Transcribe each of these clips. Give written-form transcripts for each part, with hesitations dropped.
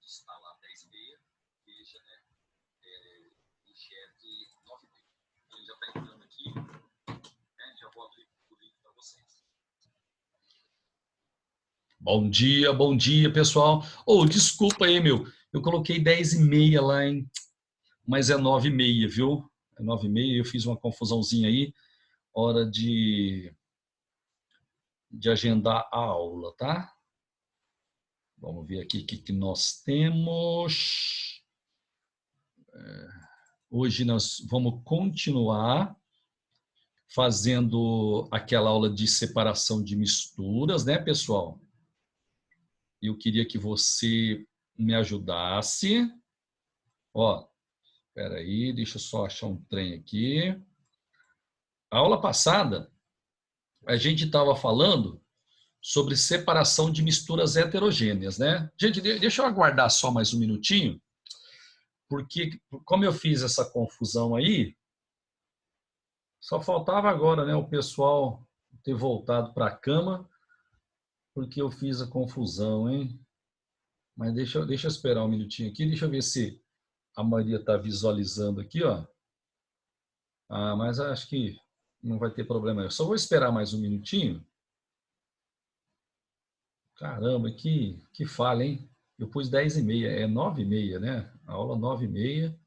está lá 10h30, veja, né, o chat 9h30. Ele já está entrando aqui, né, já vou abrir o link para vocês. Bom dia, pessoal. Desculpa aí, meu. Eu coloquei 10h30 lá, hein? Mas é 9h30, viu? É 9h30, eu fiz uma confusãozinha aí. Hora de agendar a aula, tá? Vamos ver aqui o que nós temos. Hoje nós vamos continuar fazendo aquela aula de separação de misturas, né, pessoal? Eu queria que você me ajudasse. Ó, espera aí, deixa eu só achar um trem aqui. A aula passada, a gente estava falando sobre separação de misturas heterogêneas, né? Gente, deixa eu aguardar só mais um minutinho, porque como eu fiz essa confusão aí, só faltava agora, né, o pessoal ter voltado para a cama, porque eu fiz a confusão, hein? Mas deixa eu esperar um minutinho aqui, deixa eu ver se a Maria está visualizando aqui, ó. Ah, mas acho que não vai ter problema. Eu só vou esperar mais um minutinho. Caramba, que falha, hein? Eu pus 10h30, é 9h30, né? A aula 9h30.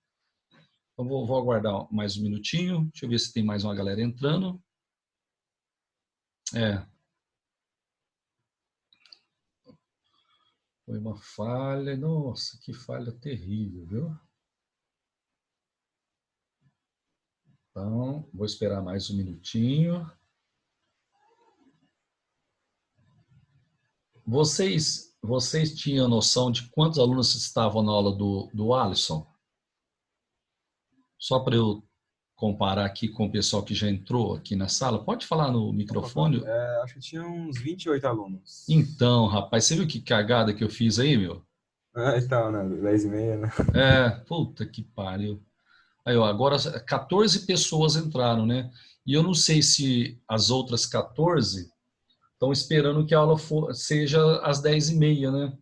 Então vou aguardar mais um minutinho. Deixa eu ver se tem mais uma galera entrando. Foi uma falha. Nossa, que falha terrível, viu? Então, vou esperar mais um minutinho. Vocês tinham noção de quantos alunos estavam na aula do Alisson? Só para eu comparar aqui com o pessoal que já entrou aqui na sala. Pode falar no microfone? Acho que tinha uns 28 alunos. Então, rapaz, você viu que cagada que eu fiz aí, meu? Então, né? 10h30, né? Puta que pariu. Aí, ó, agora 14 pessoas entraram, né? E eu não sei se as outras 14 estão esperando que a aula seja às 10h30, né?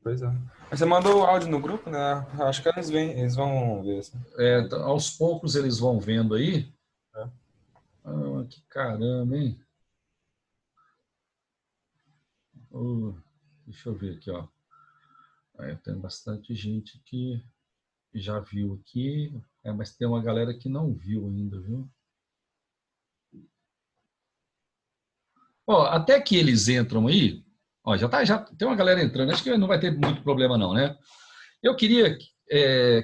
Pois é. Mas você mandou o áudio no grupo, né? Acho que eles vão ver. Assim. Aos poucos eles vão vendo aí. É. Ah, que caramba, hein? Deixa eu ver aqui, ó. Tem bastante gente que já viu aqui, mas tem uma galera que não viu ainda, viu? Ó, até que eles entram aí, ó, já tem uma galera entrando, acho que não vai ter muito problema não, né? Eu queria...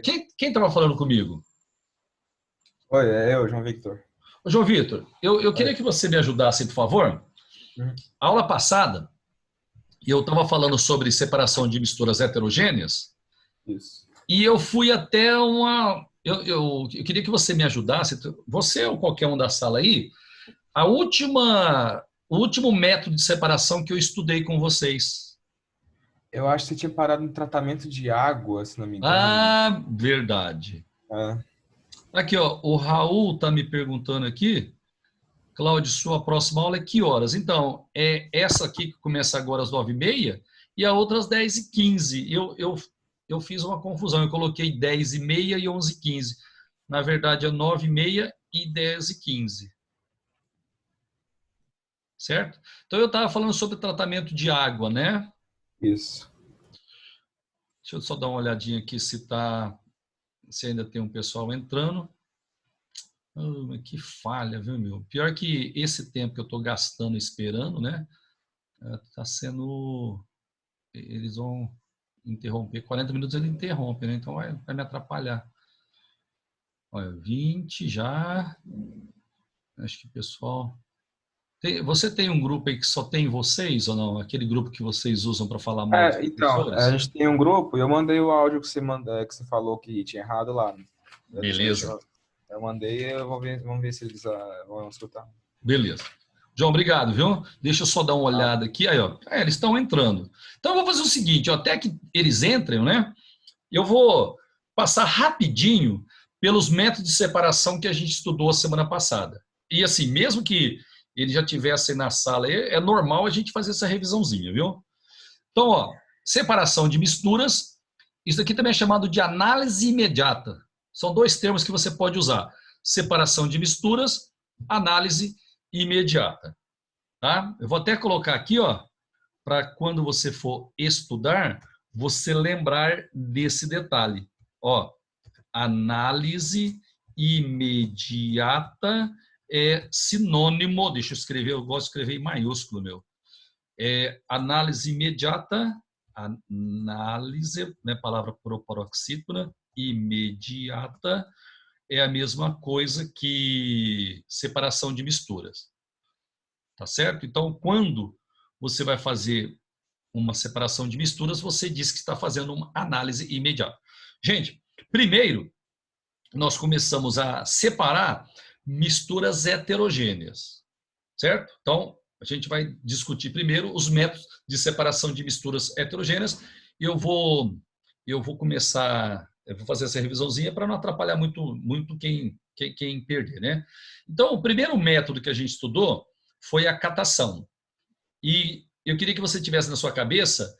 quem estava falando comigo? Oi, é eu, João Victor. Ô, João Vitor, eu queria que você me ajudasse, por favor. A aula passada, eu estava falando sobre separação de misturas heterogêneas. Isso. E eu fui até uma... Eu queria que você me ajudasse, você ou qualquer um da sala aí, o último método de separação que eu estudei com vocês. Eu acho que você tinha parado no tratamento de água, se não me engano. Ah, verdade. Aqui, ó, o Raul está me perguntando aqui, Cláudio, sua próxima aula é que horas? Então, é essa aqui que começa agora às 9h30 e a outra às 10h15. Eu fiz uma confusão, eu coloquei 10h30 e 11h15. Na verdade, é 9h30 e 10h15. Certo? Então, eu estava falando sobre tratamento de água, né? Isso. Deixa eu só dar uma olhadinha aqui se ainda tem um pessoal entrando. Que falha, viu, meu? Pior que esse tempo que eu estou gastando esperando, né? Tá sendo... Eles vão interromper. 40 minutos ele interrompe, né? Então vai me atrapalhar. Olha, 20 já. Acho que o pessoal... Você tem um grupo aí que só tem vocês ou não? Aquele grupo que vocês usam para falar mal dos Então, professores? a gente tem um grupo e eu mandei o áudio que você falou que tinha errado lá. Né? Beleza. Eu mandei, vamos ver se eles vão escutar. Beleza. João, obrigado, viu? Deixa eu só dar uma olhada aqui. Aí, ó. Eles estão entrando. Então, eu vou fazer o seguinte, ó, até que eles entrem, né? Eu vou passar rapidinho pelos métodos de separação que a gente estudou a semana passada. E assim, mesmo que eles já estivessem na sala, é normal a gente fazer essa revisãozinha, viu? Então, ó, separação de misturas. Isso aqui também é chamado de análise imediata. São dois termos que você pode usar. Separação de misturas, análise imediata. Tá? Eu vou até colocar aqui, ó, para quando você for estudar, você lembrar desse detalhe. Ó, análise imediata é sinônimo, deixa eu escrever, eu gosto de escrever em maiúsculo, meu. Análise imediata, análise, né, palavra proparoxítona, imediata, é a mesma coisa que separação de misturas. Tá certo? Então, quando você vai fazer uma separação de misturas, você diz que está fazendo uma análise imediata. Gente, primeiro, nós começamos a separar misturas heterogêneas, certo? Então, a gente vai discutir primeiro os métodos de separação de misturas heterogêneas. Eu vou começar, eu vou fazer essa revisãozinha para não atrapalhar muito quem perder, né? Então, o primeiro método que a gente estudou foi a catação. E eu queria que você tivesse na sua cabeça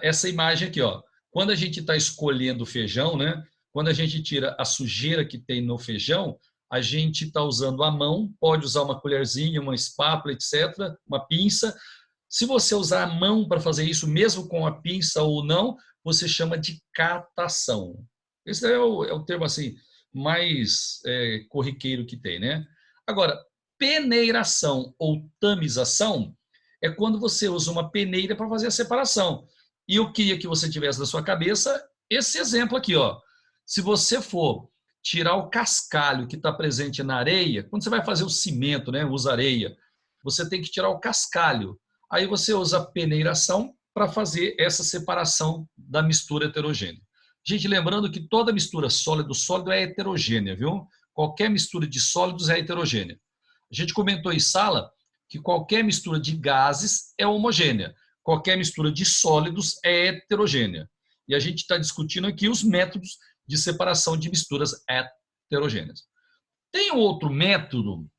essa imagem aqui, ó. Quando a gente está escolhendo o feijão, né? Quando a gente tira a sujeira que tem no feijão, a gente está usando a mão, pode usar uma colherzinha, uma espátula, etc., uma pinça. Se você usar a mão para fazer isso, mesmo com a pinça ou não, você chama de catação. Esse é o termo assim, mais corriqueiro que tem, né? Agora, peneiração ou tamização é quando você usa uma peneira para fazer a separação. E eu queria que você tivesse na sua cabeça esse exemplo aqui, ó. Se você for tirar o cascalho que está presente na areia, quando você vai fazer o cimento, né, usa areia, você tem que tirar o cascalho. Aí você usa a peneiração para fazer essa separação da mistura heterogênea. Gente, lembrando que toda mistura sólido-sólido é heterogênea, viu? Qualquer mistura de sólidos é heterogênea. A gente comentou em sala que qualquer mistura de gases é homogênea, qualquer mistura de sólidos é heterogênea. E a gente está discutindo aqui os métodos de separação de misturas heterogêneas. Tem um outro método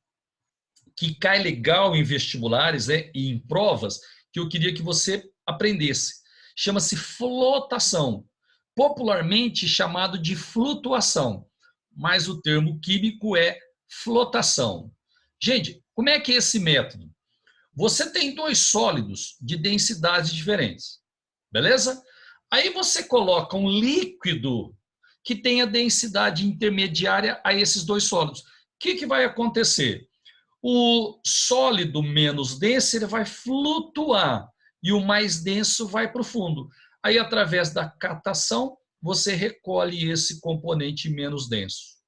que cai legal em vestibulares e em provas que eu queria que você aprendesse. Chama-se flotação, popularmente chamado de flutuação, mas o termo químico é flotação. Gente, como é que é esse método? Você tem dois sólidos de densidades diferentes, beleza? Aí você coloca um líquido que tenha densidade intermediária a esses dois sólidos. O que vai acontecer? O sólido menos denso ele vai flutuar e o mais denso vai para o fundo. Aí, através da catação, você recolhe esse componente menos denso,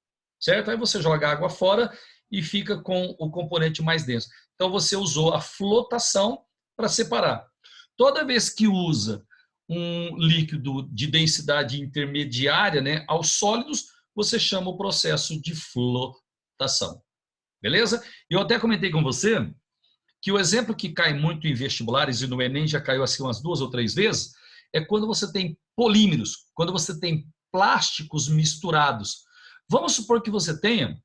certo? Aí você joga a água fora e fica com o componente mais denso. Então, você usou a flotação para separar. Toda vez que usa um líquido de densidade intermediária, né, aos sólidos, você chama o processo de flotação. Beleza? Eu até comentei com você que o exemplo que cai muito em vestibulares, e no Enem já caiu assim umas 2 ou 3 vezes, é quando você tem polímeros, quando você tem plásticos misturados. Vamos supor que você tenha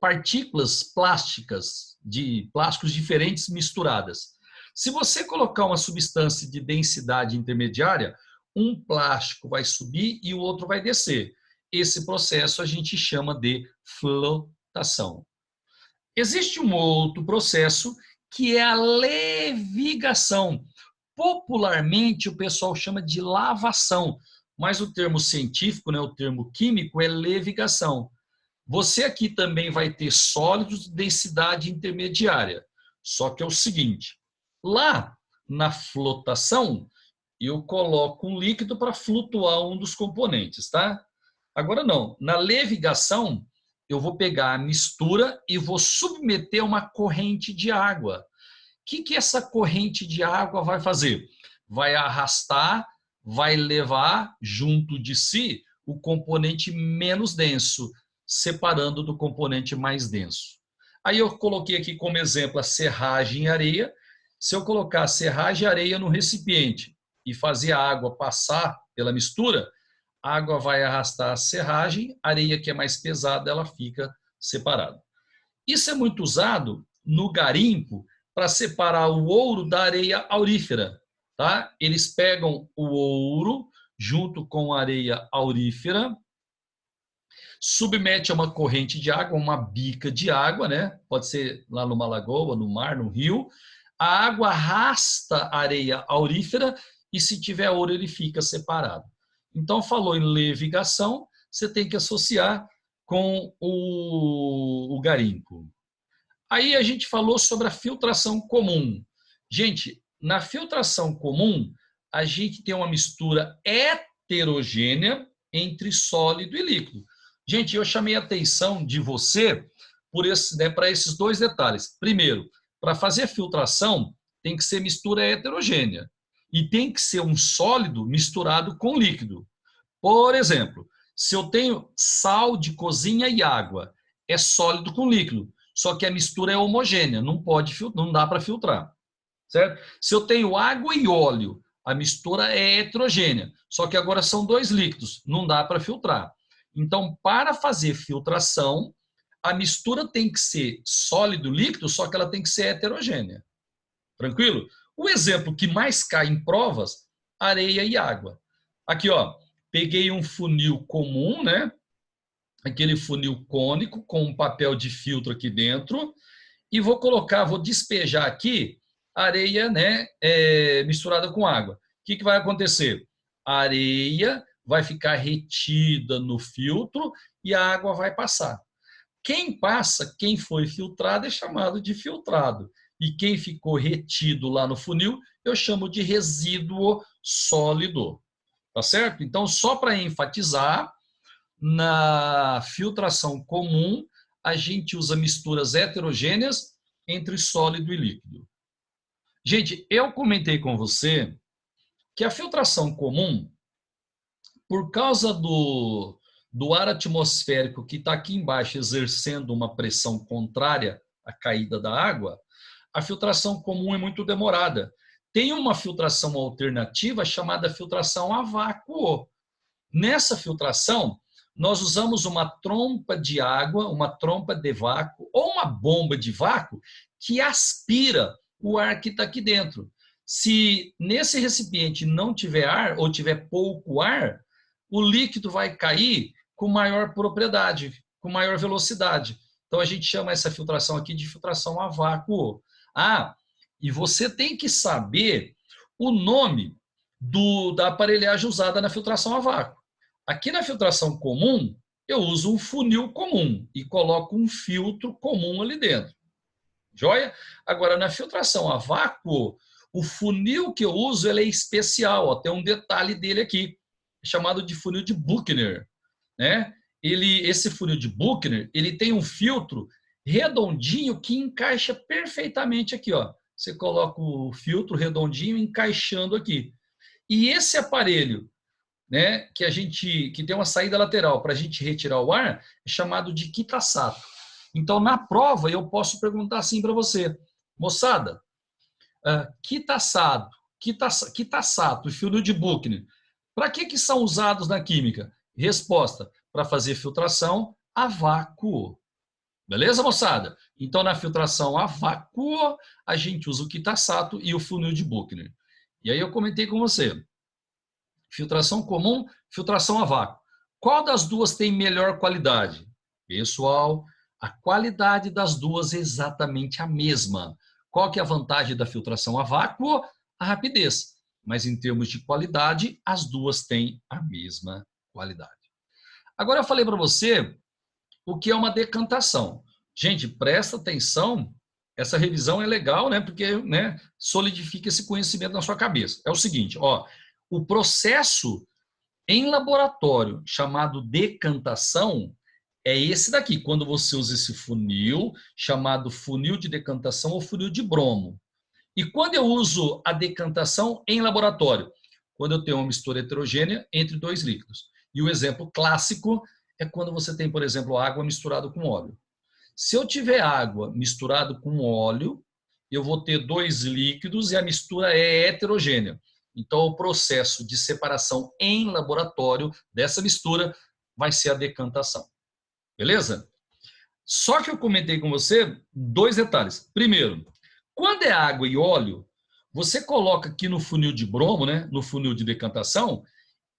partículas plásticas, de plásticos diferentes misturadas. Se você colocar uma substância de densidade intermediária, um plástico vai subir e o outro vai descer. Esse processo a gente chama de flotação. Existe um outro processo que é a levigação. Popularmente o pessoal chama de lavação, mas o termo científico, né, o termo químico é levigação. Você aqui também vai ter sólidos de densidade intermediária. Só que é o seguinte, lá na flotação, eu coloco um líquido para flutuar um dos componentes, tá? Agora não, na levigação, eu vou pegar a mistura e vou submeter a uma corrente de água. O que essa corrente de água vai fazer? Vai arrastar, vai levar junto de si o componente menos denso, separando do componente mais denso. Aí eu coloquei aqui como exemplo a serragem e areia. Se eu colocar serragem e areia no recipiente e fazer a água passar pela mistura, a água vai arrastar a serragem, a areia que é mais pesada, ela fica separada. Isso é muito usado no garimpo para separar o ouro da areia aurífera. tá? Eles pegam o ouro junto com areia aurífera, submete a uma corrente de água, uma bica de água, né? Pode ser lá numa lagoa, no mar, no rio. A água arrasta a areia aurífera e se tiver ouro ele fica separado. Então falou em levigação, você tem que associar com o garimpo. Aí a gente falou sobre a filtração comum. Gente, na filtração comum, a gente tem uma mistura heterogênea entre sólido e líquido. Gente, eu chamei a atenção de você para esses dois detalhes. Primeiro, para fazer filtração, tem que ser mistura heterogênea. E tem que ser um sólido misturado com líquido. Por exemplo, se eu tenho sal de cozinha e água, é sólido com líquido. Só que a mistura é homogênea, não dá para filtrar. Certo? Se eu tenho água e óleo, a mistura é heterogênea. Só que agora são dois líquidos, não dá para filtrar. Então, para fazer filtração, a mistura tem que ser sólido-líquido, só que ela tem que ser heterogênea. Tranquilo? O exemplo que mais cai em provas, areia e água. Aqui, ó, peguei um funil comum, né? Aquele funil cônico com um papel de filtro aqui dentro e vou despejar aqui areia, né, misturada com água. O que vai acontecer? A areia vai ficar retida no filtro e a água vai passar. Quem passa, quem foi filtrado, é chamado de filtrado. E quem ficou retido lá no funil, eu chamo de resíduo sólido. Tá certo? Então, só para enfatizar, na filtração comum, a gente usa misturas heterogêneas entre sólido e líquido. Gente, eu comentei com você que a filtração comum, por causa do ar atmosférico que está aqui embaixo exercendo uma pressão contrária à caída da água, a filtração comum é muito demorada. Tem uma filtração alternativa chamada filtração a vácuo. Nessa filtração, nós usamos uma trompa de água, uma trompa de vácuo ou uma bomba de vácuo que aspira o ar que está aqui dentro. Se nesse recipiente não tiver ar ou tiver pouco ar, o líquido vai cair com maior propriedade, com maior velocidade. Então a gente chama essa filtração aqui de filtração a vácuo. E você tem que saber o nome da aparelhagem usada na filtração a vácuo. Aqui na filtração comum, eu uso um funil comum e coloco um filtro comum ali dentro. Joia? Agora, na filtração a vácuo, o funil que eu uso ele é especial. Ó, tem um detalhe dele aqui, chamado de funil de Buchner. Né? Esse funil de Buchner, ele tem um filtro redondinho que encaixa perfeitamente aqui. Ó. Você coloca o filtro redondinho encaixando aqui. E esse aparelho, né, que tem uma saída lateral para a gente retirar o ar, é chamado de Kitasato. Então, na prova, eu posso perguntar assim para você, moçada, Kitasato e funil de Buchner, para que são usados na química? Resposta, para fazer filtração a vácuo. Beleza, moçada? Então, na filtração a vácuo, a gente usa o Kitasato e o funil de Buchner. E aí eu comentei com você, filtração comum, filtração a vácuo. Qual das duas tem melhor qualidade? Pessoal, a qualidade das duas é exatamente a mesma. Qual que é a vantagem da filtração a vácuo? A rapidez. Mas em termos de qualidade, as duas têm a mesma qualidade. Agora eu falei para você o que é uma decantação. Gente, presta atenção, essa revisão é legal, né? Porque, né, solidifica esse conhecimento na sua cabeça. É o seguinte, ó, o processo em laboratório chamado decantação é esse daqui, quando você usa esse funil, chamado funil de decantação ou funil de bromo. E quando eu uso a decantação em laboratório? Quando eu tenho uma mistura heterogênea entre dois líquidos. E o exemplo clássico é quando você tem, por exemplo, água misturada com óleo. Se eu tiver água misturada com óleo, eu vou ter dois líquidos e a mistura é heterogênea. Então, o processo de separação em laboratório dessa mistura vai ser a decantação. Beleza? Só que eu comentei com você dois detalhes. Primeiro, quando é água e óleo, você coloca aqui no funil de bromo, né, no funil de decantação,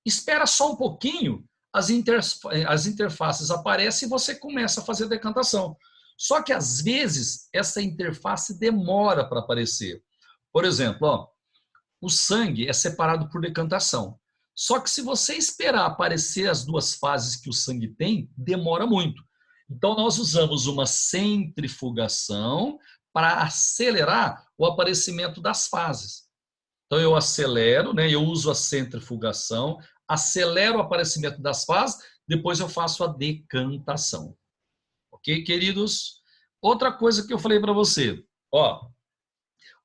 espera só um pouquinho, as interfaces aparecem e você começa a fazer a decantação. Só que, às vezes, essa interface demora para aparecer. Por exemplo, ó, o sangue é separado por decantação. Só que se você esperar aparecer as duas fases que o sangue tem, demora muito. Então, nós usamos uma centrifugação para acelerar o aparecimento das fases. Então, eu acelero, né? Eu uso a centrifugação, acelero o aparecimento das fases, depois eu faço a decantação. Ok, queridos? Outra coisa que eu falei para você, ó,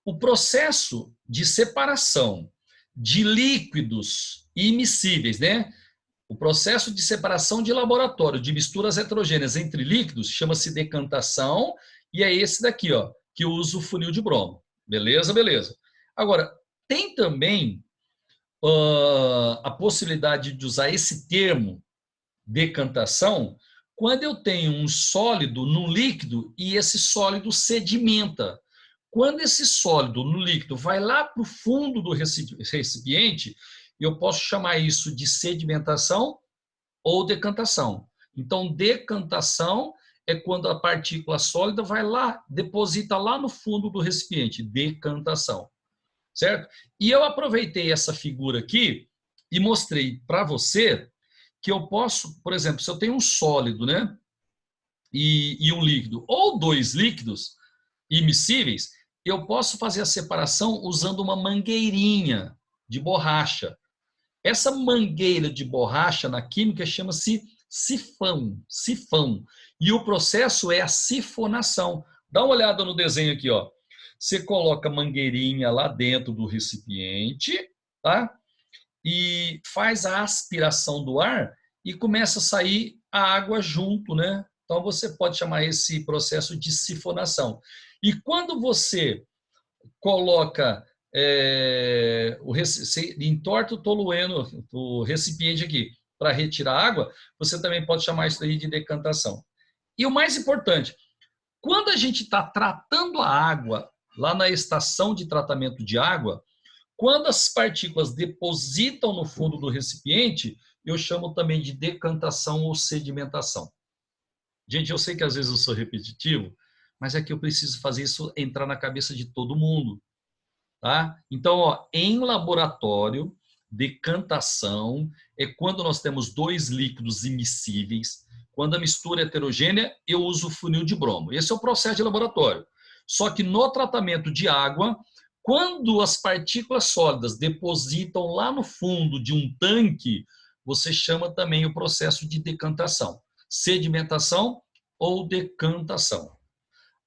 o processo de separação de líquidos immiscíveis, né? O processo de separação de laboratório de misturas heterogêneas entre líquidos chama-se decantação e é esse daqui, ó, que eu uso o funil de bromo. Beleza? Beleza. Agora, tem também a possibilidade de usar esse termo decantação quando eu tenho um sólido no líquido e esse sólido sedimenta. Quando esse sólido no líquido vai lá para o fundo do recipiente, eu posso chamar isso de sedimentação ou decantação. Então, decantação é quando a partícula sólida vai lá, deposita lá no fundo do recipiente, decantação. Certo? E eu aproveitei essa figura aqui e mostrei para você que eu posso, por exemplo, se eu tenho um sólido, né, e um líquido, ou dois líquidos immiscíveis, eu posso fazer a separação usando uma mangueirinha de borracha. Essa mangueira de borracha na química chama-se sifão. E o processo é a sifonação. Dá uma olhada no desenho aqui, ó. Você coloca a mangueirinha lá dentro do recipiente, tá? E faz a aspiração do ar e começa a sair a água junto, né? Então você pode chamar esse processo de sifonação. E quando você coloca entorta o tolueno, o recipiente aqui, para retirar água, você também pode chamar isso aí de decantação. E o mais importante, quando a gente está tratando a água lá na estação de tratamento de água, quando as partículas depositam no fundo do recipiente, eu chamo também de decantação ou sedimentação. Gente, eu sei que às vezes eu sou repetitivo, mas é que eu preciso fazer isso entrar na cabeça de todo mundo. Tá? Então, ó, em laboratório, decantação é quando nós temos dois líquidos immiscíveis. Quando a mistura é heterogênea, eu uso o funil de bromo. Esse é o processo de laboratório. Só que no tratamento de água, quando as partículas sólidas depositam lá no fundo de um tanque, você chama também o processo de decantação, sedimentação ou decantação.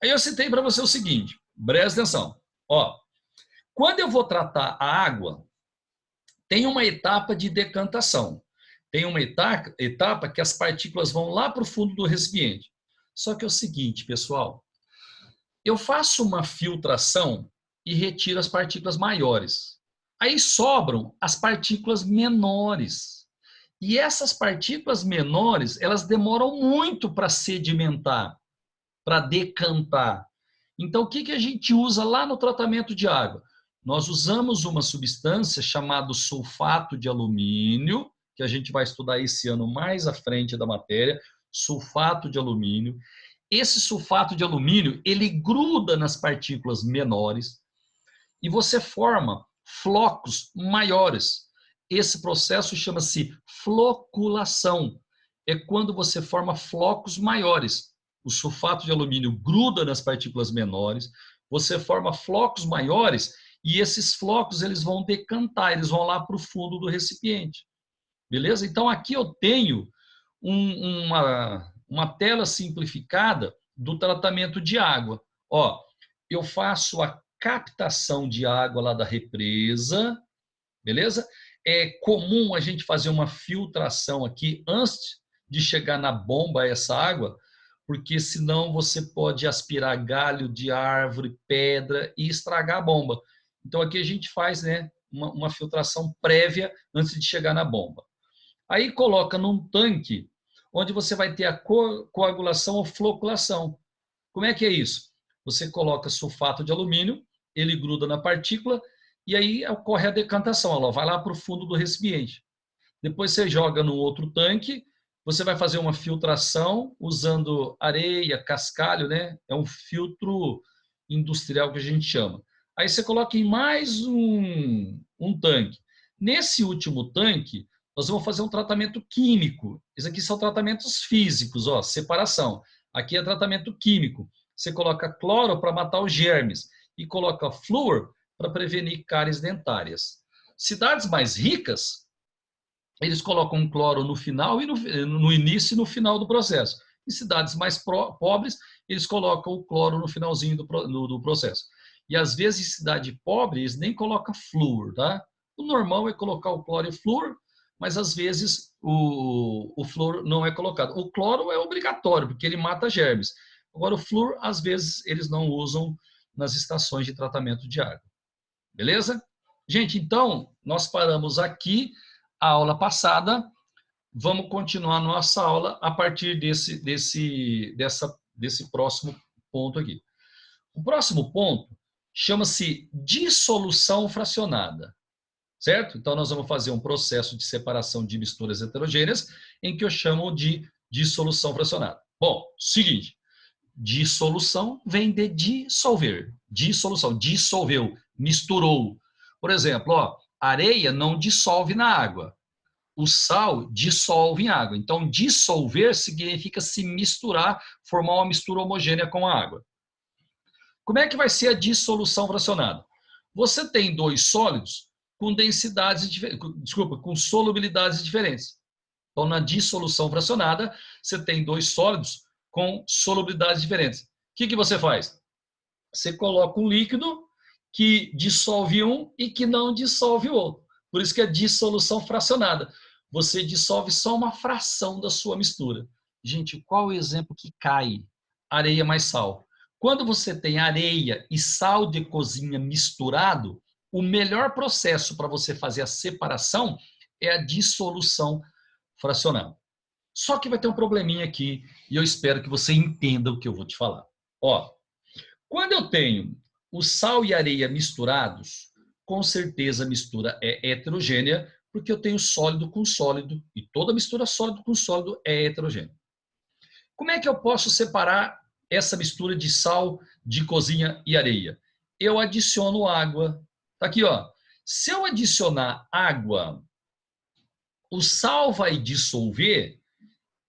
Aí eu citei para você o seguinte, presta atenção. Ó, quando eu vou tratar a água, tem uma etapa de decantação. Tem uma etapa que as partículas vão lá para o fundo do recipiente. Só que é o seguinte, pessoal, eu faço uma filtração e retiro as partículas maiores. Aí sobram as partículas menores. E essas partículas menores, elas demoram muito para sedimentar, para decantar. Então, o que a gente usa lá no tratamento de água? Nós usamos uma substância chamada sulfato de alumínio, que a gente vai estudar esse ano mais à frente da matéria, sulfato de alumínio. Esse sulfato de alumínio, ele gruda nas partículas menores e você forma flocos maiores. Esse processo chama-se floculação. É quando você forma flocos maiores. O sulfato de alumínio gruda nas partículas menores, você forma flocos maiores e esses flocos eles vão decantar, eles vão lá para o fundo do recipiente. Beleza? Então, aqui eu tenho uma tela simplificada do tratamento de água. Ó, eu faço a captação de água lá da represa, beleza? É comum a gente fazer uma filtração aqui antes de chegar na bomba essa água, porque senão você pode aspirar galho de árvore, pedra e estragar a bomba. Então aqui a gente faz, né, uma filtração prévia antes de chegar na bomba. Aí coloca num tanque onde você vai ter a coagulação ou floculação. Como é que é isso? Você coloca sulfato de alumínio ele gruda na partícula e aí ocorre a decantação, ela vai lá para o fundo do recipiente. Depois você joga no outro tanque, você vai fazer uma filtração usando areia, cascalho, né? É um filtro industrial que a gente chama. Aí você coloca em mais um tanque. Nesse último tanque, nós vamos fazer um tratamento químico. Esses aqui são tratamentos físicos, ó, separação. Aqui é tratamento químico. Você coloca cloro para matar os germes e coloca flúor para prevenir cáries dentárias. Cidades mais ricas, eles colocam cloro no final e no início e no final do processo. Em cidades mais pobres, eles colocam o cloro no finalzinho do processo. E às vezes em cidade pobre, eles nem colocam flúor, tá? O normal é colocar o cloro e flúor, mas às vezes o flúor não é colocado. O cloro é obrigatório, porque ele mata germes. Agora o flúor, às vezes, eles não usam nas estações de tratamento de água. Beleza? Gente, então, nós paramos aqui a aula passada. Vamos continuar nossa aula a partir desse próximo ponto aqui. O próximo ponto chama-se dissolução fracionada, certo? Então, nós vamos fazer um processo de separação de misturas heterogêneas em que eu chamo de dissolução fracionada. Bom, seguinte, dissolução vem de dissolver. Dissolução, dissolveu, misturou. Por exemplo, ó, areia não dissolve na água. O sal dissolve em água. Então, dissolver significa se misturar, formar uma mistura homogênea com a água. Como é que vai ser a dissolução fracionada? Você tem dois sólidos com densidades diferentes, com solubilidades diferentes. Então, na dissolução fracionada, você tem dois sólidos com solubilidades diferentes. O que você faz? Você coloca um líquido que dissolve um e que não dissolve o outro. Por isso que é dissolução fracionada. Você dissolve só uma fração da sua mistura. Gente, qual o exemplo que cai? Areia mais sal. Quando você tem areia e sal de cozinha misturado, o melhor processo para você fazer a separação é a dissolução fracionada. Só que vai ter um probleminha aqui e eu espero que você entenda o que eu vou te falar. Ó, quando eu tenho o sal e a areia misturados, com certeza a mistura é heterogênea, porque eu tenho sólido com sólido e toda mistura sólido com sólido é heterogênea. Como é que eu posso separar essa mistura de sal, de cozinha e areia? Eu adiciono água. Tá aqui, ó. Se eu adicionar água, o sal vai dissolver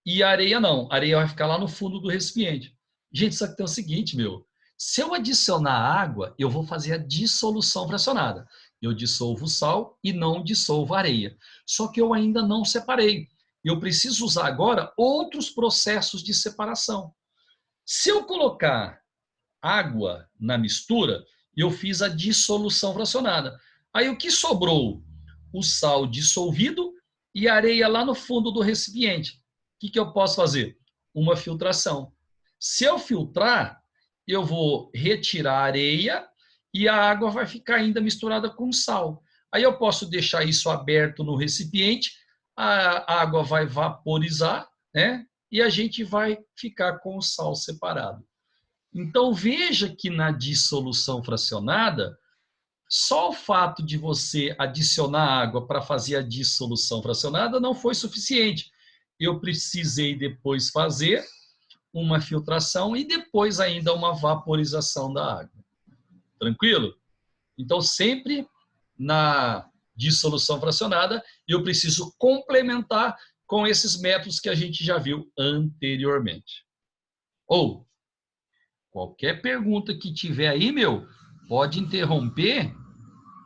e a areia não. A areia vai ficar lá no fundo do recipiente. Gente, só que tem o seguinte, meu. Se eu adicionar água, eu vou fazer a dissolução fracionada. Eu dissolvo o sal e não dissolvo a areia. Só que eu ainda não separei. Eu preciso usar agora outros processos de separação. Se eu colocar água na mistura, eu fiz a dissolução fracionada. Aí o que sobrou? O sal dissolvido e a areia lá no fundo do recipiente. O que eu posso fazer? Uma filtração. Se eu filtrar, eu vou retirar a areia e a água vai ficar ainda misturada com sal. Aí eu posso deixar isso aberto no recipiente, a água vai vaporizar, né? E a gente vai ficar com o sal separado. Então veja que na dissolução fracionada, só o fato de você adicionar água para fazer a dissolução fracionada não foi suficiente. Eu precisei depois fazer uma filtração e depois ainda uma vaporização da água. Tranquilo? Então, sempre na dissolução fracionada, eu preciso complementar com esses métodos que a gente já viu anteriormente. Ou, qualquer pergunta que tiver aí, meu, pode interromper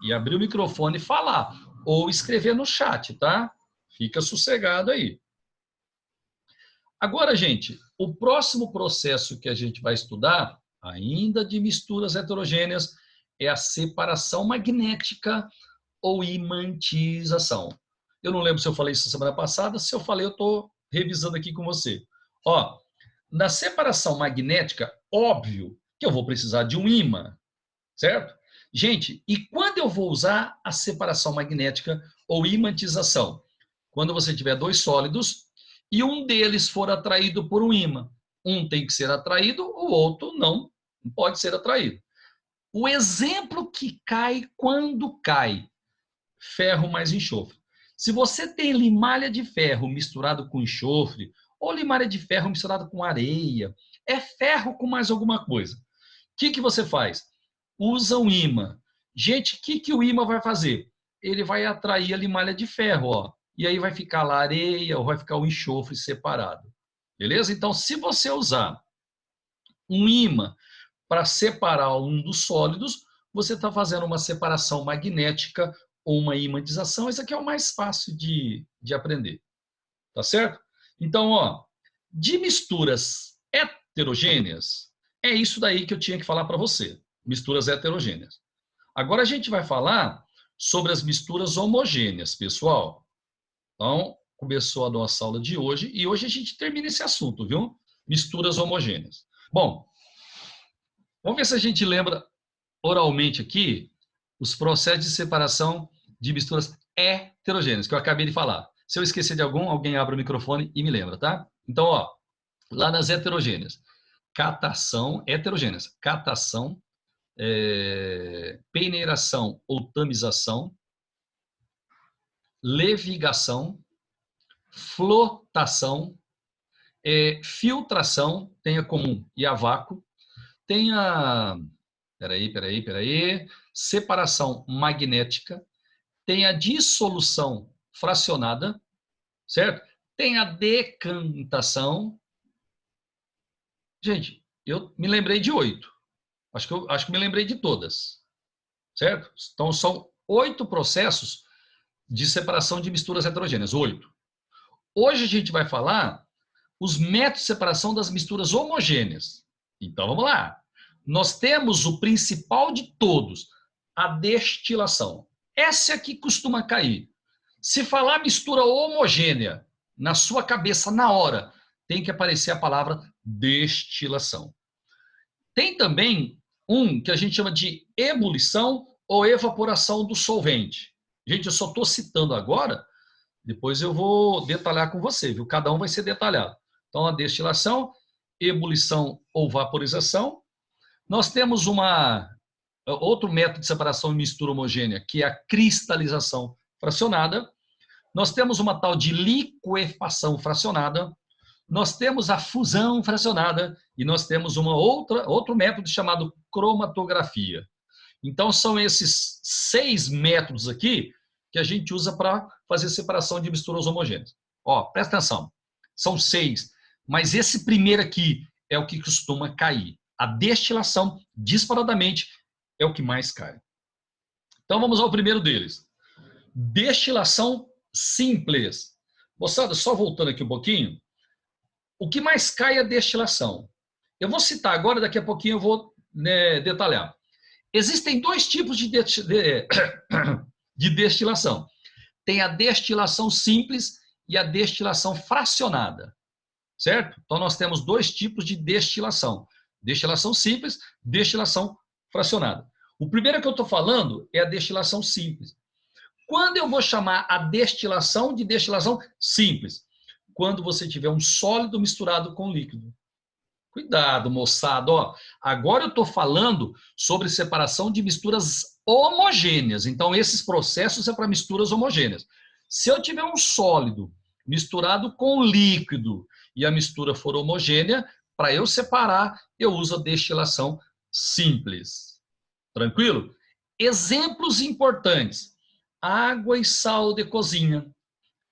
e abrir o microfone e falar. Ou escrever no chat, tá? Fica sossegado aí. Agora, gente, o próximo processo que a gente vai estudar, ainda de misturas heterogêneas, é a separação magnética ou imantização. Eu não lembro se eu falei isso semana passada, se eu falei, eu estou revisando aqui com você. Ó, na separação magnética, óbvio que eu vou precisar de um ímã, certo? Gente, e quando eu vou usar a separação magnética ou imantização? Quando você tiver dois sólidos e um deles for atraído por um ímã. Um tem que ser atraído, o outro não pode ser atraído. O exemplo que cai quando cai, ferro mais enxofre. Se você tem limalha de ferro misturado com enxofre, ou limalha de ferro misturado com areia, é ferro com mais alguma coisa. O que você faz? Usa um ímã. Gente, o que o ímã vai fazer? Ele vai atrair a limalha de ferro, ó. E aí vai ficar lá a areia ou vai ficar o enxofre separado. Beleza? Então, se você usar um ímã para separar um dos sólidos, você está fazendo uma separação magnética ou uma imanização. Isso aqui é o mais fácil de aprender. Tá certo? Então, ó, de misturas heterogêneas, é isso daí que eu tinha que falar para você. Misturas heterogêneas. Agora a gente vai falar sobre as misturas homogêneas, pessoal. Então, começou a nossa aula de hoje e hoje a gente termina esse assunto, viu? Misturas homogêneas. Bom, vamos ver se a gente lembra oralmente aqui os processos de separação de misturas heterogêneas, que eu acabei de falar. Se eu esquecer de algum, alguém abre o microfone e me lembra, tá? Então, ó, lá nas heterogêneas, catação, heterogêneas, catação, peneiração ou tamização, levigação, flotação, filtração, tem a comum e a vácuo, tem a... Peraí. Separação magnética, tem a dissolução fracionada, certo? Tem a decantação. Gente, eu me lembrei de 8. Acho que me lembrei de todas, certo? Então, são 8 processos de separação de misturas heterogêneas, 8. Hoje a gente vai falar os métodos de separação das misturas homogêneas. Então, vamos lá. Nós temos o principal de todos, a destilação. Essa é que costuma cair. Se falar mistura homogênea, na sua cabeça, na hora, tem que aparecer a palavra destilação. Tem também um que a gente chama de ebulição ou evaporação do solvente. Gente, eu só estou citando agora, depois eu vou detalhar com você, viu? Cada um vai ser detalhado. Então, a destilação, ebulição ou vaporização. Nós temos outro método de separação e mistura homogênea, que é a cristalização fracionada. Nós temos uma tal de liquefação fracionada. Nós temos a fusão fracionada e nós temos outro método chamado cromatografia. Então, são esses 6 métodos aqui que a gente usa para fazer separação de misturas homogêneas. Ó, presta atenção, são 6, mas esse primeiro aqui é o que costuma cair. A destilação, disparadamente, é o que mais cai. Então, vamos ao primeiro deles. Destilação simples. Moçada, só voltando aqui um pouquinho, o que mais cai é a destilação. Eu vou citar agora, daqui a pouquinho eu vou detalhar. Existem 2 tipos de destilação. Tem a destilação simples e a destilação fracionada, certo? Então, nós temos 2 tipos de destilação. Destilação simples, destilação fracionada. O primeiro que eu estou falando é a destilação simples. Quando eu vou chamar a destilação de destilação simples? Quando você tiver um sólido misturado com líquido. Cuidado, moçada. Ó, agora eu estou falando sobre separação de misturas homogêneas. Então, esses processos é para misturas homogêneas. Se eu tiver um sólido misturado com líquido e a mistura for homogênea, para eu separar, eu uso a destilação simples. Tranquilo? Exemplos importantes. Água e sal de cozinha.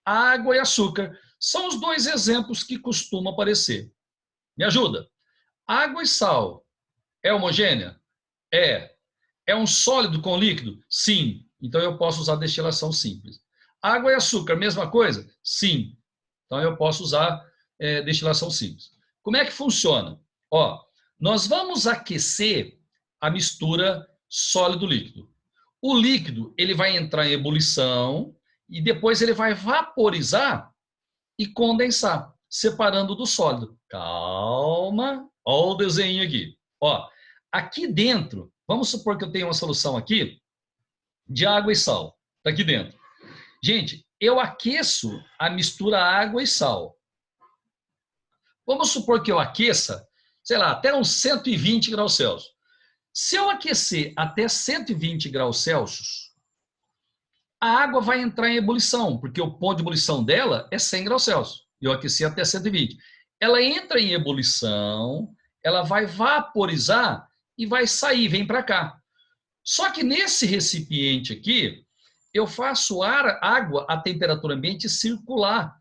Água e açúcar. São os 2 exemplos que costumam aparecer. Me ajuda. Água e sal é homogênea? É. É um sólido com líquido? Sim. Então eu posso usar destilação simples. Água e açúcar, mesma coisa? Sim. Então eu posso usar destilação simples. Como é que funciona? Ó, nós vamos aquecer a mistura sólido-líquido. O líquido ele vai entrar em ebulição e depois ele vai vaporizar e condensar, separando do sólido. Calma, olha o desenho aqui. Ó, aqui dentro, vamos supor que eu tenho uma solução aqui de água e sal. Está aqui dentro. Gente, eu aqueço a mistura água e sal. Vamos supor que eu aqueça, sei lá, até uns 120 graus Celsius. Se eu aquecer até 120 graus Celsius, a água vai entrar em ebulição, porque o ponto de ebulição dela é 100 graus Celsius. Eu aqueci até 120. Ela entra em ebulição, ela vai vaporizar e vai sair, vem para cá. Só que nesse recipiente aqui, eu faço água a temperatura ambiente circular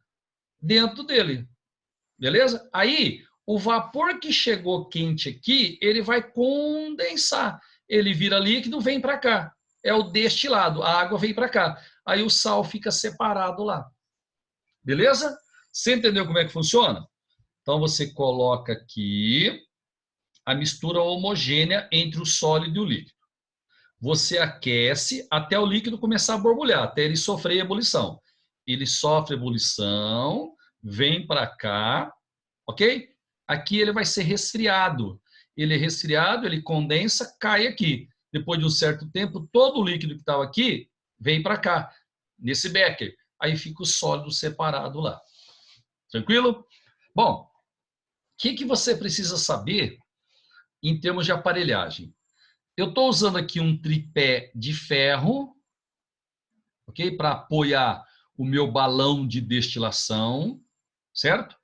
dentro dele. Beleza? Aí, o vapor que chegou quente aqui, ele vai condensar. Ele vira líquido, vem para cá. É o destilado. A água vem para cá. Aí o sal fica separado lá. Beleza? Você entendeu como é que funciona? Então, você coloca aqui a mistura homogênea entre o sólido e o líquido. Você aquece até o líquido começar a borbulhar, até ele sofrer ebulição. Ele sofre ebulição, vem para cá, ok? Aqui ele vai ser resfriado. Ele é resfriado, ele condensa, cai aqui. Depois de um certo tempo, todo o líquido que estava aqui vem para cá, nesse becker. Aí fica o sólido separado lá. Tranquilo? Bom, o que você precisa saber em termos de aparelhagem? Eu estou usando aqui um tripé de ferro, ok? Para apoiar o meu balão de destilação, certo?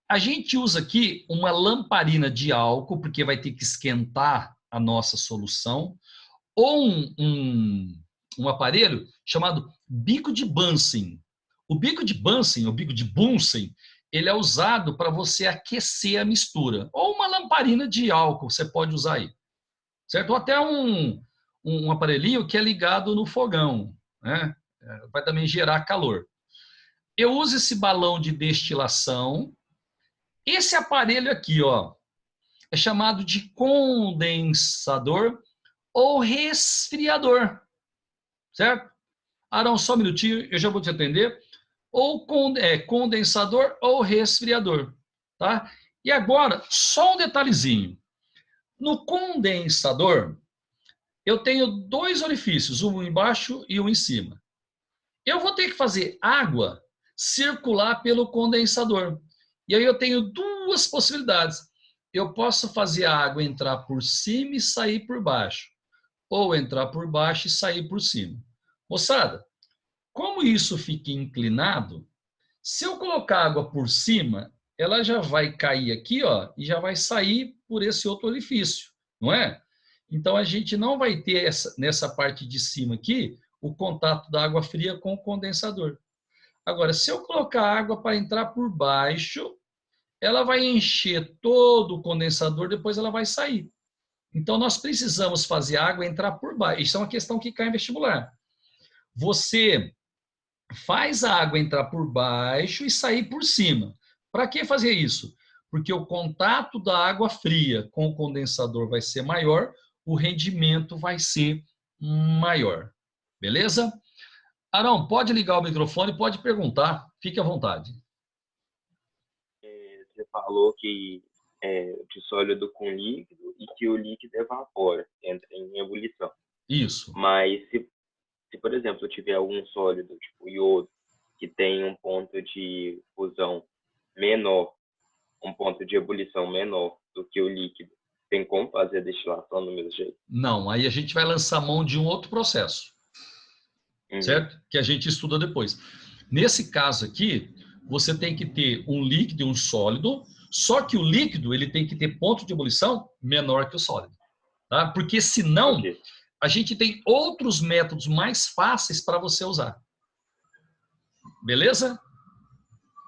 A gente usa aqui uma lamparina de álcool, porque vai ter que esquentar a nossa solução, ou um aparelho chamado bico de Bunsen. O bico de Bunsen, o bico de Bunsen, ele é usado para você aquecer a mistura. Ou uma lamparina de álcool, você pode usar aí. Certo? Ou até um aparelhinho que é ligado no fogão, né? Vai também gerar calor. Eu uso esse balão de destilação. Esse aparelho aqui, ó, é chamado de condensador ou resfriador, certo? Arão, só um minutinho, eu já vou te atender. Ou condensador ou resfriador, tá? E agora, só um detalhezinho. No condensador, eu tenho dois orifícios, um embaixo e um em cima. Eu vou ter que fazer água circular pelo condensador. E aí eu tenho duas possibilidades. Eu posso fazer a água entrar por cima e sair por baixo. Ou entrar por baixo e sair por cima. Moçada, como isso fica inclinado, se eu colocar água por cima, ela já vai cair aqui, ó, e já vai sair por esse outro orifício, não é? Então, a gente não vai ter nessa parte de cima aqui o contato da água fria com o condensador. Agora, se eu colocar água para entrar por baixo, ela vai encher todo o condensador, depois ela vai sair. Então, nós precisamos fazer a água entrar por baixo. Isso é uma questão que cai em vestibular. Você faz a água entrar por baixo e sair por cima. Para que fazer isso? Porque o contato da água fria com o condensador vai ser maior, o rendimento vai ser maior. Beleza? Arão, pode ligar o microfone, pode perguntar, fique à vontade. Você falou que de sólido com líquido e que o líquido evapora, entra em ebulição. Isso. Mas se, por exemplo, tiver algum sólido, tipo iodo, que tem um ponto de fusão menor, um ponto de ebulição menor do que o líquido, tem como fazer a destilação do mesmo jeito? Não, aí a gente vai lançar mão de um outro processo, certo? Que a gente estuda depois. Nesse caso aqui, você tem que ter um líquido e um sólido, só que o líquido ele tem que ter ponto de ebulição menor que o sólido, tá? Porque senão a gente tem outros métodos mais fáceis para você usar. Beleza?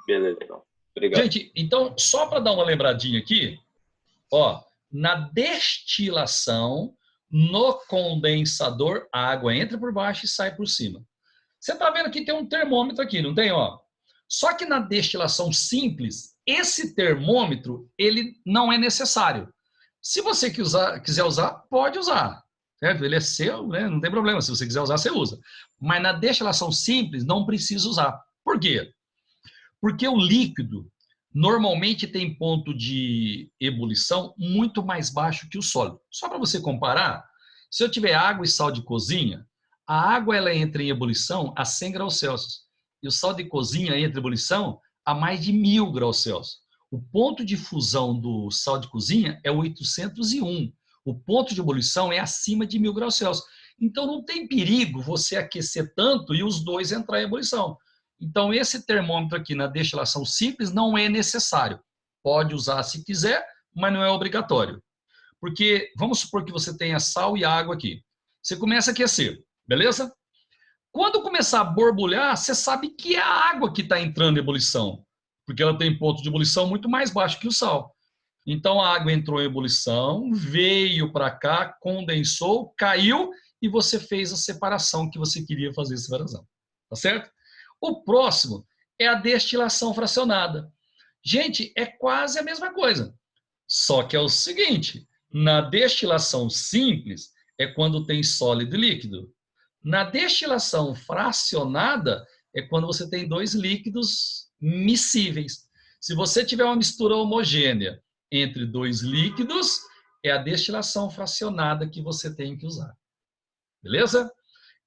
Beleza, então. Obrigado. Gente, então, só para dar uma lembradinha aqui, ó, na destilação, no condensador, a água entra por baixo e sai por cima. Você está vendo que tem um termômetro aqui, não tem? Ó? Só que na destilação simples, esse termômetro ele não é necessário. Se você quiser usar, pode usar. Certo? Ele é seu, né? Não tem problema. Se você quiser usar, você usa. Mas na destilação simples, não precisa usar. Por quê? Porque o líquido normalmente tem ponto de ebulição muito mais baixo que o sólido. Só para você comparar, se eu tiver água e sal de cozinha, a água ela entra em ebulição a 100 graus Celsius e o sal de cozinha entra em ebulição a mais de 1000 graus Celsius. O ponto de fusão do sal de cozinha é 801. O ponto de ebulição é acima de 1000 graus Celsius. Então, não tem perigo você aquecer tanto e os dois entrar em ebulição. Então, esse termômetro aqui na destilação simples não é necessário. Pode usar se quiser, mas não é obrigatório. Porque, vamos supor que você tenha sal e água aqui. Você começa a aquecer, beleza? Quando começar a borbulhar, você sabe que é a água que está entrando em ebulição. Porque ela tem ponto de ebulição muito mais baixo que o sal. Então, a água entrou em ebulição, veio para cá, condensou, caiu e você fez a separação que você queria fazer a separação. Tá certo? O próximo é a destilação fracionada. Gente, é quase a mesma coisa. Só que é o seguinte, na destilação simples é quando tem sólido e líquido. Na destilação fracionada é quando você tem dois líquidos miscíveis. Se você tiver uma mistura homogênea entre dois líquidos, é a destilação fracionada que você tem que usar. Beleza?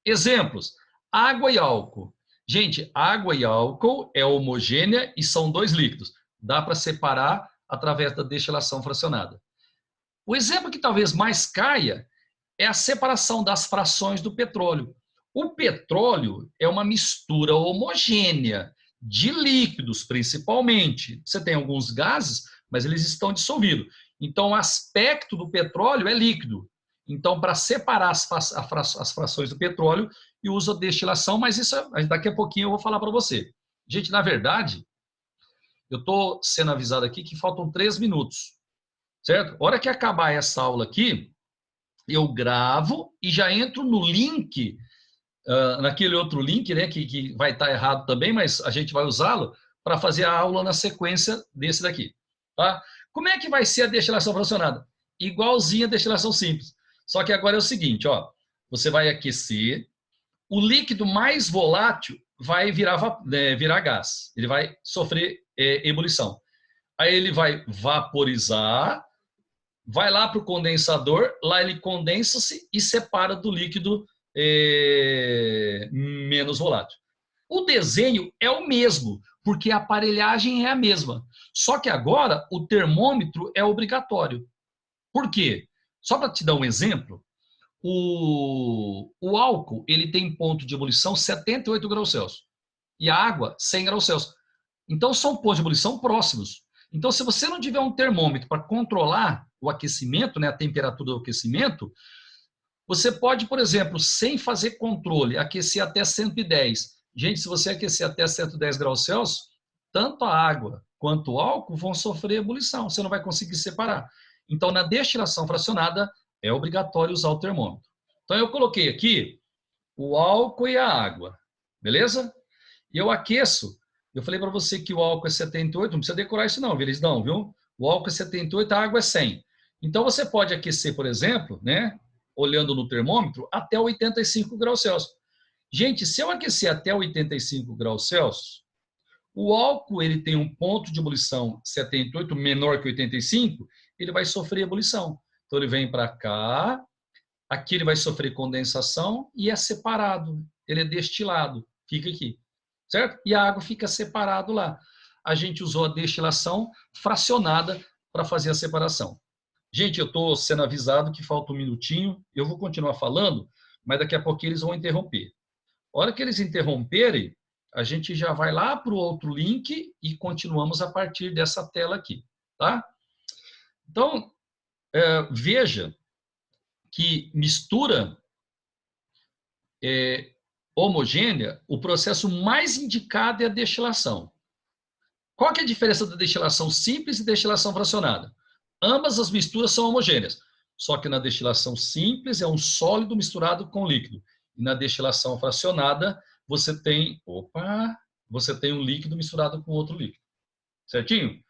Exemplos: água e álcool. Gente, água e álcool é homogênea e são dois líquidos. Dá para separar através da destilação fracionada. O exemplo que talvez mais caia é a separação das frações do petróleo. O petróleo é uma mistura homogênea de líquidos, principalmente. Você tem alguns gases, mas eles estão dissolvidos. Então, o aspecto do petróleo é líquido. Então, para separar as frações do petróleo, eu uso a destilação, mas isso daqui a pouquinho eu vou falar para você. Gente, na verdade, eu estou sendo avisado aqui que faltam 3 minutos, certo? A hora que acabar essa aula aqui, eu gravo e já entro no link, naquele outro link, né, que vai estar errado também, mas a gente vai usá-lo para fazer a aula na sequência desse daqui. Tá? Como é que vai ser a destilação fracionada? Igualzinha a destilação simples. Só que agora é o seguinte, ó, você vai aquecer, o líquido mais volátil vai virar gás, ele vai sofrer ebulição. Aí ele vai vaporizar, vai lá para o condensador, lá ele condensa-se e separa do líquido menos volátil. O desenho é o mesmo, porque a aparelhagem é a mesma. Só que agora o termômetro é obrigatório. Por quê? Só para te dar um exemplo, o álcool ele tem ponto de ebulição 78 graus Celsius e a água 100 graus Celsius. Então são pontos de ebulição próximos. Então se você não tiver um termômetro para controlar o aquecimento, né, a temperatura do aquecimento, você pode, por exemplo, sem fazer controle, aquecer até 110. Gente, se você aquecer até 110 graus Celsius, tanto a água quanto o álcool vão sofrer ebulição, você não vai conseguir separar. Então, na destilação fracionada, é obrigatório usar o termômetro. Então, eu coloquei aqui o álcool e a água, beleza? E eu aqueço. Eu falei para você que o álcool é 78, não precisa decorar isso não, eles não, viu? O álcool é 78, a água é 100. Então, você pode aquecer, por exemplo, né, olhando no termômetro, até 85 graus Celsius. Gente, se eu aquecer até 85 graus Celsius, o álcool ele tem um ponto de ebulição 78 menor que 85, ele vai sofrer ebulição. Então ele vem para cá, aqui ele vai sofrer condensação e é separado, ele é destilado, fica aqui, certo? E a água fica separado lá. A gente usou a destilação fracionada para fazer a separação. Gente, eu estou sendo avisado que falta um minutinho, eu vou continuar falando, mas daqui a pouco eles vão interromper. A hora que eles interromperem, a gente já vai lá para o outro link e continuamos a partir dessa tela aqui, tá? Então, veja que mistura homogênea, o processo mais indicado é a destilação. Qual que é a diferença da destilação simples e destilação fracionada? Ambas as misturas são homogêneas, só que na destilação simples é um sólido misturado com líquido. E na destilação fracionada, você tem um líquido misturado com outro líquido. Certinho?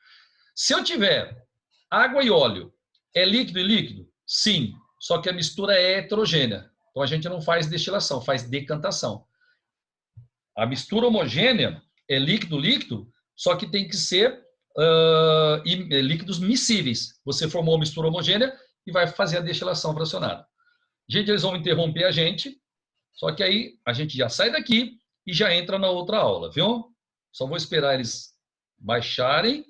Se eu tiver água e óleo, é líquido e líquido? Sim, só que a mistura é heterogênea. Então a gente não faz destilação, faz decantação. A mistura homogênea é líquido-líquido, só que tem que ser líquidos miscíveis. Você formou uma mistura homogênea e vai fazer a destilação fracionada. Gente, eles vão interromper a gente, só que aí a gente já sai daqui e já entra na outra aula, viu? Só vou esperar eles baixarem.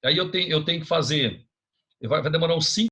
Aí eu tenho que fazer, vai demorar uns 5